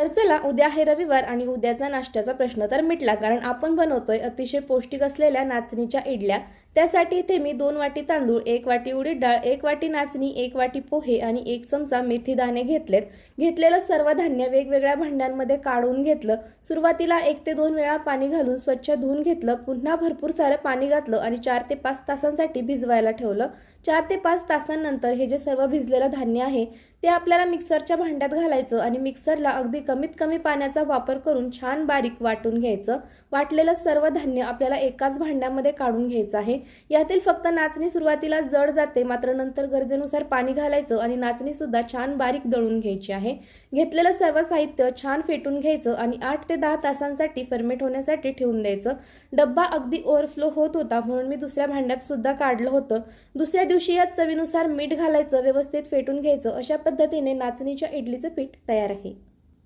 तर चला, उद्या आहे रविवार आणि उद्याचा नाश्त्याचा प्रश्न तर मिटला, कारण आपण बनवतोय अतिशय पौष्टिक असलेल्या नाचणीच्या इडल्या। त्यासाठी इथे मी 2 वाटी तांदूळ, 1 वाटी उडीद डाळ, 1 वाटी नाचणी, 1 वाटी पोहे आणि 1 चमचा मेथी दाणे घेतलेत। घेतलेलं सर्व धान्य वेगवेगळ्या भांड्यांमध्ये काढून घेतलं। सुरुवातीला 1 ते 2 वेळा पाणी घालून स्वच्छ धुवून घेतलं, पुन्हा भरपूर सारं पाणी घातलं आणि 4 ते 5 तासांसाठी भिजवायला ठेवलं। 4 ते 5 तासांनंतर हे जे सर्व भिजलेलं धान्य आहे ते आपल्याला मिक्सरच्या भांड्यात घालायचं आणि मिक्सरला अगदी कमीत कमी पाण्याचा वापर करून छान बारीक वाटून घ्यायचं। वाटलेलं सर्व धान्य आपल्याला एकाच भांड्यामध्ये काढून घ्यायचं आहे। यातील फक्त नाचणी सुरुवातीला जड जाते, मात्र नंतर गरजेनुसार पाणी घालायचं आणि नाचणी सुद्धा छान बारीक दळून घ्यायची आहे। घेतलेलं सर्व साहित्य छान फेटून घ्यायचं आणि 8 ते 10 तासांसाठी फर्मेंट होण्यासाठी ठेवून द्यायचं। डब्बा अगदी ओव्हरफ्लो होत होता, म्हणून मी दुसऱ्या भांड्यात सुद्धा काढलं होतं। दुसऱ्या दिवशी यात चवीनुसार मीठ घालायचं, व्यवस्थित फेटून घ्यायचं। अशा पद्धतीने नाचणीच्या इडलीचं पीठ तयार आहे।